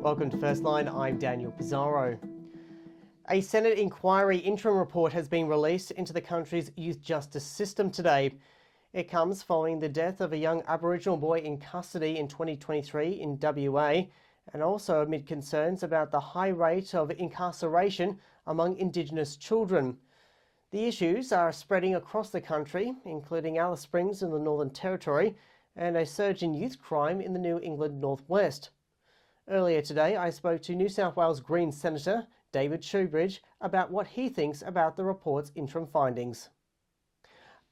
Welcome to Firstline, I'm Daniel Pizarro. A Senate inquiry interim report has been released into the country's youth justice system today. It comes following the death of a young Aboriginal boy in custody in 2023 in WA, and also amid concerns about the high rate of incarceration among Indigenous children. The issues are spreading across the country, including Alice Springs in the Northern Territory, and a surge in youth crime in the New England Northwest. Earlier today, I spoke to New South Wales Greens Senator David Shoebridge about what he thinks about the report's interim findings.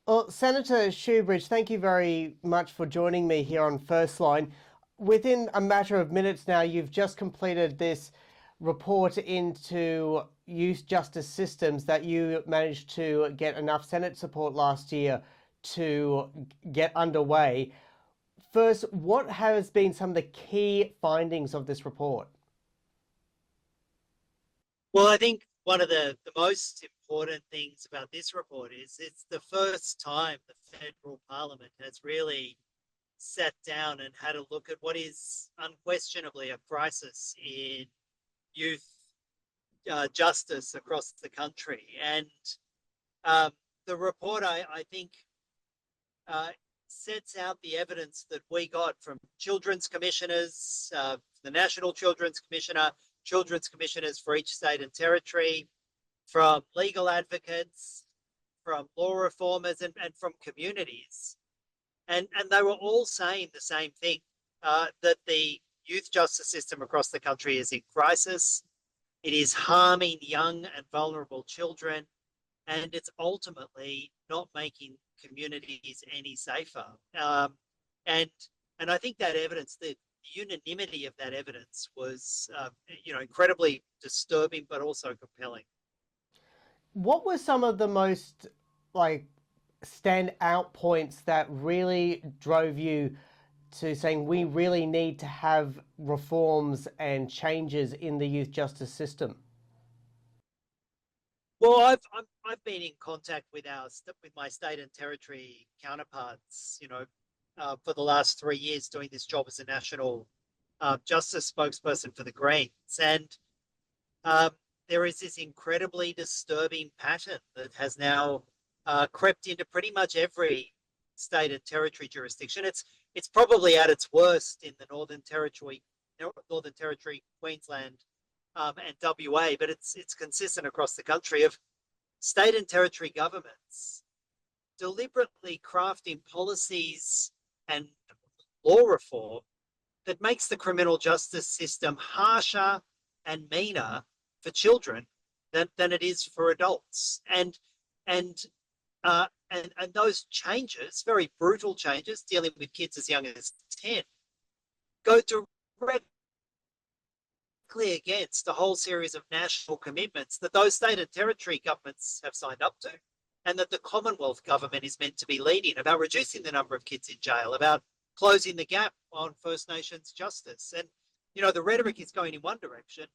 Well, Senator Shoebridge, thank you very much for joining me here on Firstline. Within a matter of minutes now, you've just completed this report into youth justice systems that you managed to get enough Senate support last year to get underway. First, what has been some of the key findings of this report? Well, I think one of the most important things about this report is it's the first time the federal parliament has really sat down and had a look at what is unquestionably a crisis in youth justice across the country. And the report, I think, sets out the evidence that we got from children's commissioners, the National Children's Commissioner, children's commissioners for each state and territory, from legal advocates, from law reformers, and from communities. And they were all saying the same thing, that the youth justice system across the country is in crisis. It is harming young and vulnerable children, and it's ultimately not making communities any safer. And I think that evidence, the unanimity of that evidence was, incredibly disturbing, but also compelling. What were some of the most stand-out points that really drove you to saying we really need to have reforms and changes in the youth justice system? Well, I've been in contact with my state and territory counterparts, for the last 3 years, doing this job as a national justice spokesperson for the Greens, and there is this incredibly disturbing pattern that has now crept into pretty much every state and territory jurisdiction. It's probably at its worst in the Northern Territory, Queensland, and WA, but it's consistent across the country, of state and territory governments deliberately crafting policies and law reform that makes the criminal justice system harsher and meaner for children than it is for adults. And those changes, very brutal changes, dealing with kids as young as 10, go directly against a whole series of national commitments that those state and territory governments have signed up to, and that the Commonwealth government is meant to be leading, about reducing the number of kids in jail, about closing the gap on First Nations justice. And, the rhetoric is going in one direction,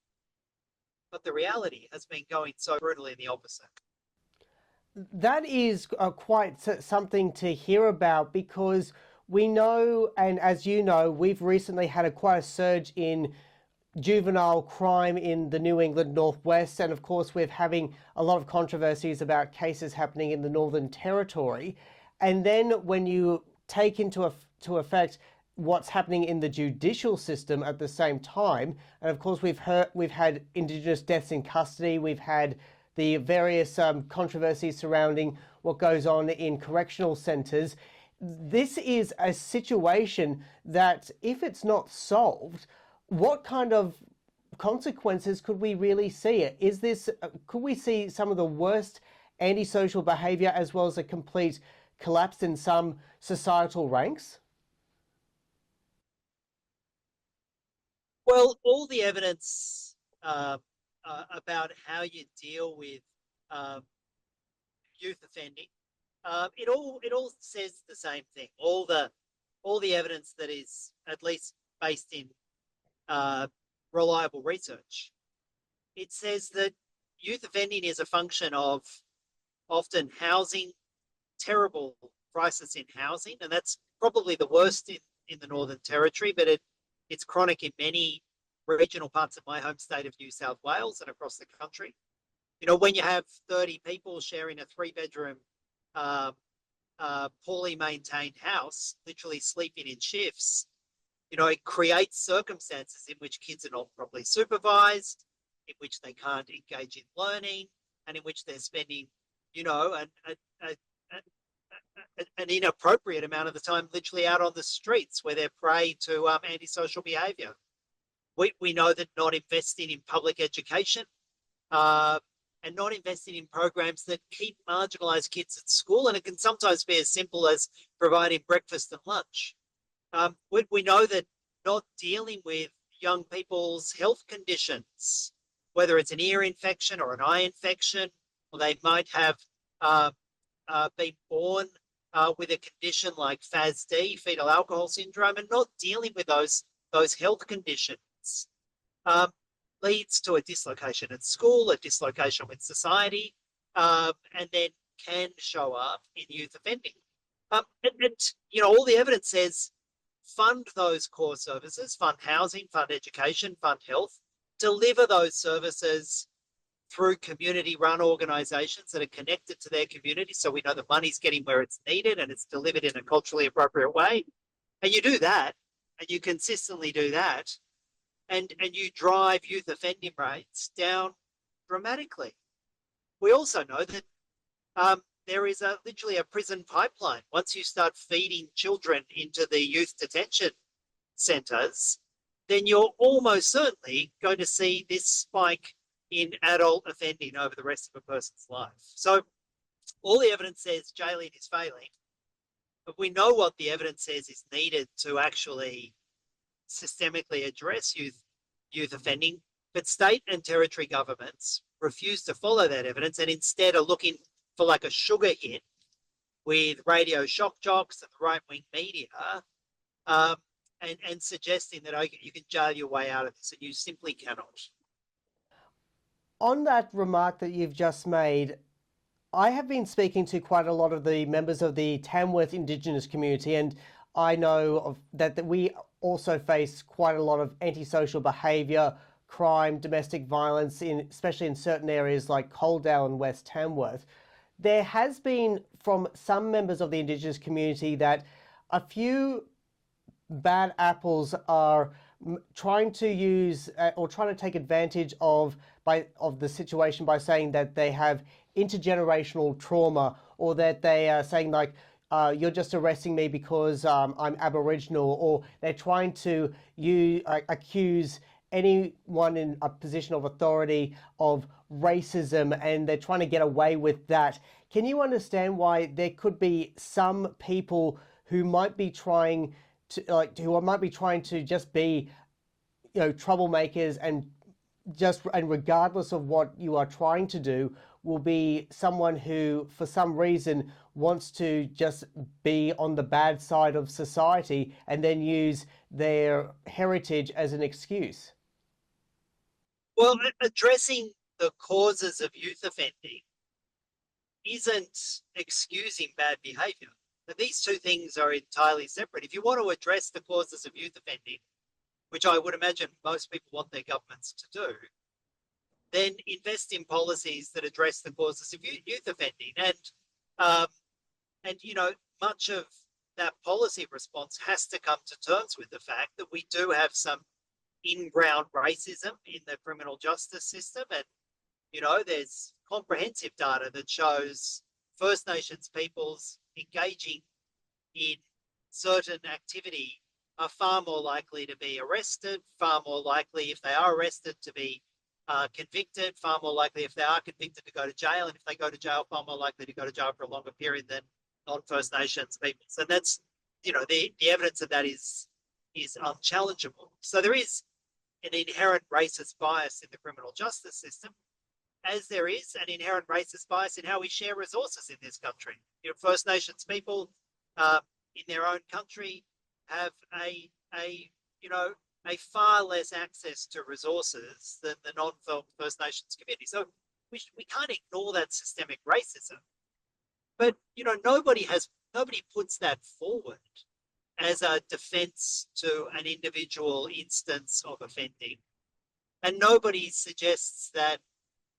but the reality has been going so brutally in the opposite. That is quite something to hear about, because we know, and as you know, we've recently had quite a surge in juvenile crime in the New England Northwest, and of course we're having a lot of controversies about cases happening in the Northern Territory. And then when you take into effect what's happening in the judicial system at the same time, and of course we've had Indigenous deaths in custody, we've had the various controversies surrounding what goes on in correctional centres. This is a situation that, if it's not solved, what kind of consequences could we really see? Could we see some of the worst antisocial behaviour, as well as a complete collapse in some societal ranks? Well, all the evidence about how you deal with youth offending, it all says the same thing. All the evidence that is at least based in reliable research, it says that youth offending is a function of often housing, terrible crisis in housing, and that's probably the worst in the Northern Territory, but it's chronic in many regional parts of my home state of New South Wales and across the country. You know, when you have 30 people sharing a 3-bedroom, poorly maintained house, literally sleeping in shifts, you know, it creates circumstances in which kids are not properly supervised, in which they can't engage in learning, and in which they're spending, you know, an inappropriate amount of the time literally out on the streets where they're prey to antisocial behaviour. We know that not investing in public education and not investing in programs that keep marginalised kids at school, and it can sometimes be as simple as providing breakfast and lunch. We know that not dealing with young people's health conditions, whether it's an ear infection or an eye infection, or they might have been born with a condition like FASD, fetal alcohol syndrome, and not dealing with those health conditions leads to a dislocation at school, a dislocation with society, and then can show up in youth offending. You know, all the evidence says fund those core services, fund housing, fund education, fund health, deliver those services through community-run organisations that are connected to their community, so we know the money's getting where it's needed and it's delivered in a culturally appropriate way. And you do that, and you consistently do that, and you drive youth offending rates down dramatically. We also know that there is literally a prison pipeline. Once you start feeding children into the youth detention centres, then you're almost certainly going to see this spike in adult offending over the rest of a person's life. So all the evidence says jailing is failing, but we know what the evidence says is needed to actually systemically address youth offending, but state and territory governments refuse to follow that evidence and instead are looking for like a sugar hit with radio shock jocks and the right-wing media, and suggesting that you can jail your way out of this, and you simply cannot. On that remark that you've just made, I have been speaking to quite a lot of the members of the Tamworth Indigenous community, and I know that we also face quite a lot of antisocial behaviour, crime, domestic violence, especially in certain areas like Coaldale and West Tamworth. There has been from some members of the Indigenous community that a few bad apples are trying to use or trying to take advantage of the situation by saying that they have intergenerational trauma, or that they are saying like, you're just arresting me because I'm Aboriginal, or they're trying to accuse anyone in a position of authority of racism, and they're trying to get away with that. Can you understand why there could be some people who might be trying to just be, you know, troublemakers, and regardless of what you are trying to do, will be someone who for some reason wants to just be on the bad side of society and then use their heritage as an excuse? Well, addressing the causes of youth offending isn't excusing bad behaviour. But these two things are entirely separate. If you want to address the causes of youth offending, which I would imagine most people want their governments to do, then invest in policies that address the causes of youth offending. And you know, much of that policy response has to come to terms with the fact that we do have some in-ground racism in the criminal justice system. And, you know, there's comprehensive data that shows First Nations peoples engaging in certain activity are far more likely to be arrested, far more likely, if they are arrested, to be convicted, far more likely, if they are convicted, to go to jail, and if they go to jail, far more likely to go to jail for a longer period than non-First Nations peoples. And that's, you know, the evidence of that is unchallengeable. So there is an inherent racist bias in the criminal justice system, as there is an inherent racist bias in how we share resources in this country. You know, First Nations people in their own country have a far less access to resources than the non-First Nations community. So we can't ignore that systemic racism. But, you know, nobody puts that forward as a defence to an individual instance of offending. And nobody suggests that,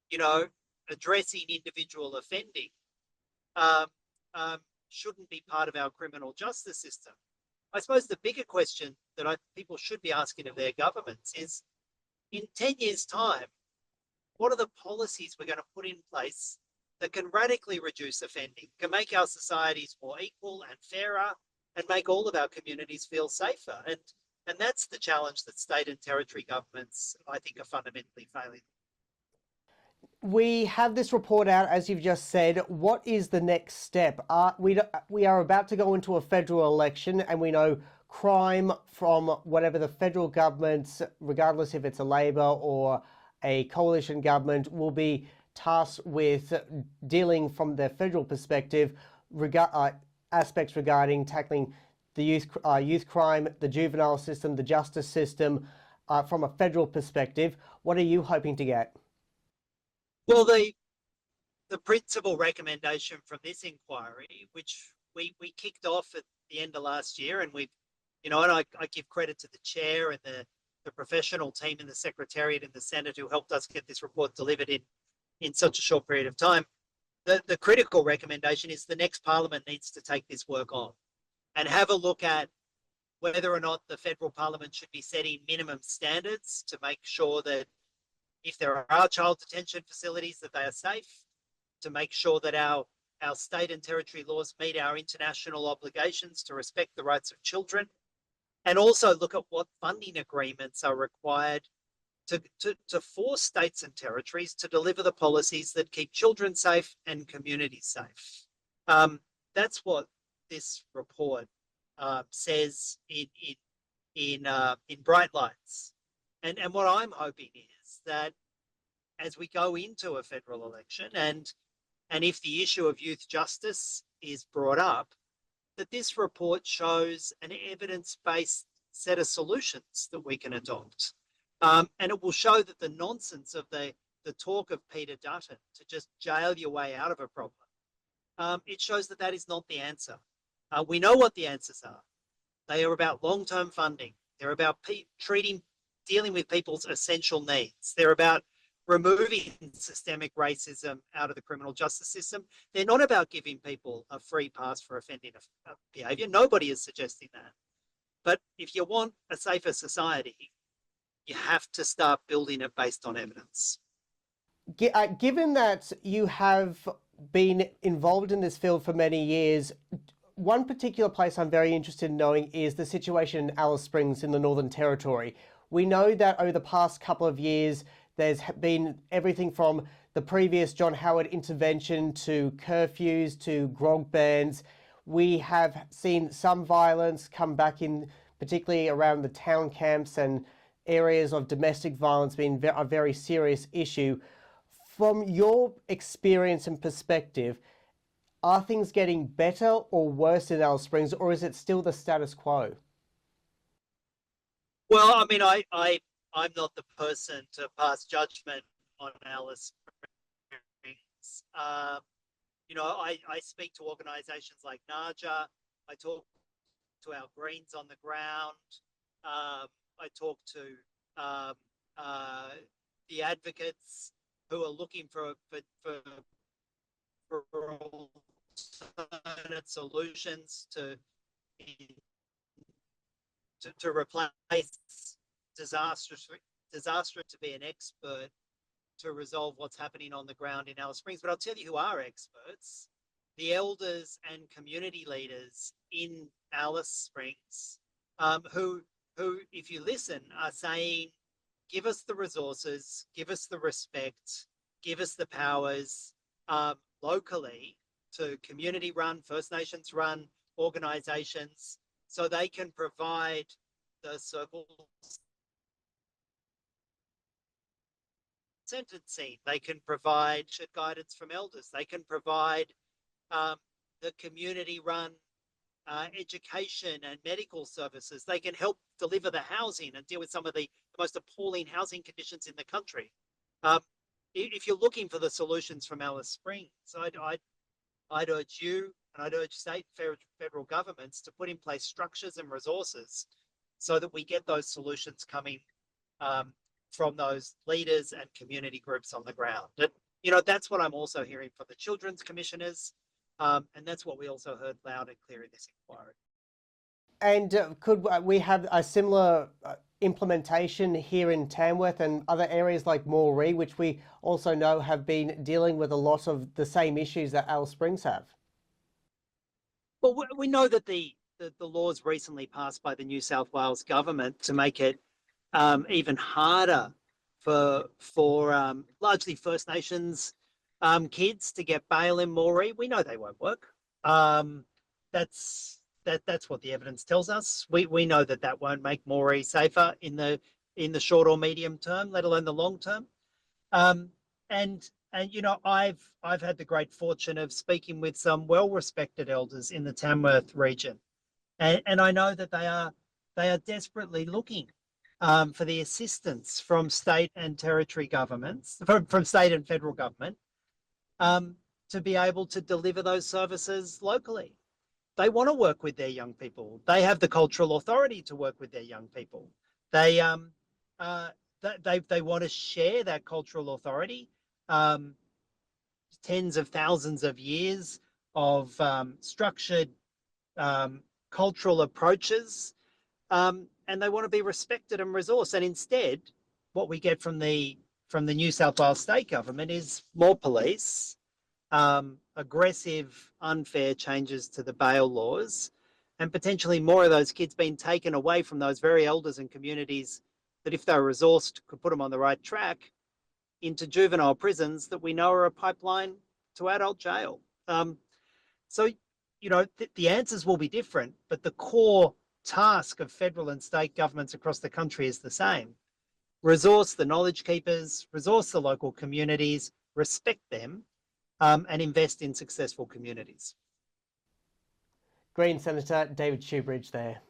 you know, addressing individual offending um, um, shouldn't be part of our criminal justice system. I suppose the bigger question that people should be asking of their governments is, in 10 years' time, what are the policies we're going to put in place that can radically reduce offending, can make our societies more equal and fairer, and make all of our communities feel safer? And that's the challenge that state and territory governments, I think, are fundamentally failing. We have this report out, as you've just said. What is the next step? We are about to go into a federal election, and we know crime from whatever the federal government, regardless if it's a Labor or a coalition government, will be tasked with dealing from their federal perspective, aspects regarding tackling the youth crime, the juvenile system, the justice system, from a federal perspective. What are you hoping to get? Well, the principal recommendation from this inquiry, which we kicked off at the end of last year, and we've, and I give credit to the chair and the professional team in the Secretariat in the Senate who helped us get this report delivered in such a short period of time. The critical recommendation is the next Parliament needs to take this work on and have a look at whether or not the federal Parliament should be setting minimum standards to make sure that if there are child detention facilities, that they are safe, to make sure that our state and territory laws meet our international obligations to respect the rights of children, and also look at what funding agreements are required to force states and territories to deliver the policies that keep children safe and communities safe. That's what this report says in bright lights. And what I'm hoping is that as we go into a federal election, and if the issue of youth justice is brought up, that this report shows an evidence-based set of solutions that we can adopt. And it will show that the nonsense of the talk of Peter Dutton to just jail your way out of a problem, it shows that is not the answer. We know what the answers are. They are about long-term funding. They're about dealing with people's essential needs. They're about removing systemic racism out of the criminal justice system. They're not about giving people a free pass for offending behaviour. Nobody is suggesting that. But if you want a safer society, you have to start building it based on evidence. Given that you have been involved in this field for many years, one particular place I'm very interested in knowing is the situation in Alice Springs in the Northern Territory. We know that over the past couple of years, there's been everything from the previous John Howard intervention to curfews to grog bans. We have seen some violence come back in, particularly around the town camps, and areas of domestic violence being a very serious issue. From your experience and perspective, are things getting better or worse in Alice Springs, or is it still the status quo? Well, I mean, I'm not the person to pass judgment on Alice Springs. I speak to organisations like NAJA. I talk to our Greens on the ground. I talk to the advocates who are looking for alternate solutions to replace disastrous to be an expert to resolve what's happening on the ground in Alice Springs. But I'll tell you who are experts: the elders and community leaders in Alice Springs, who, if you listen, are saying, give us the resources, give us the respect, give us the powers locally to community-run, First Nations-run organisations, so they can provide the circles sentencing. They can provide guidance from elders. They can provide the community-run education and medical services. They can help deliver the housing and deal with some of the most appalling housing conditions in the country. If you're looking for the solutions from Alice Springs, I'd urge you, and I'd urge state and federal governments to put in place structures and resources so that we get those solutions coming from those leaders and community groups on the ground. That's what I'm also hearing from the children's commissioners, and that's what we also heard loud and clear in this inquiry. And could we have a similar implementation here in Tamworth and other areas like Moree, which we also know have been dealing with a lot of the same issues that Alice Springs have? Well, we know that the laws recently passed by the New South Wales government to make it even harder for largely First Nations kids to get bail in Moree. We know they won't work. That's what the evidence tells us. We know that won't make Moree safer in the short or medium term, let alone the long term. And I've had the great fortune of speaking with some well-respected elders in the Tamworth region, and I know that they are desperately looking for the assistance from state and territory governments, from state and federal government, to be able to deliver those services locally. They want to work with their young people. They have the cultural authority to work with their young people. They want to share that cultural authority. Tens of thousands of years of structured cultural approaches, and they want to be respected and resourced. And instead, what we get from the New South Wales state government is more police, aggressive, unfair changes to the bail laws, and potentially more of those kids being taken away from those very elders and communities that, if they were resourced, could put them on the right track, into juvenile prisons that we know are a pipeline to adult jail. So, the answers will be different, but the core task of federal and state governments across the country is the same. Resource the knowledge keepers, resource the local communities, respect them, and invest in successful communities. Greens Senator David Shoebridge there.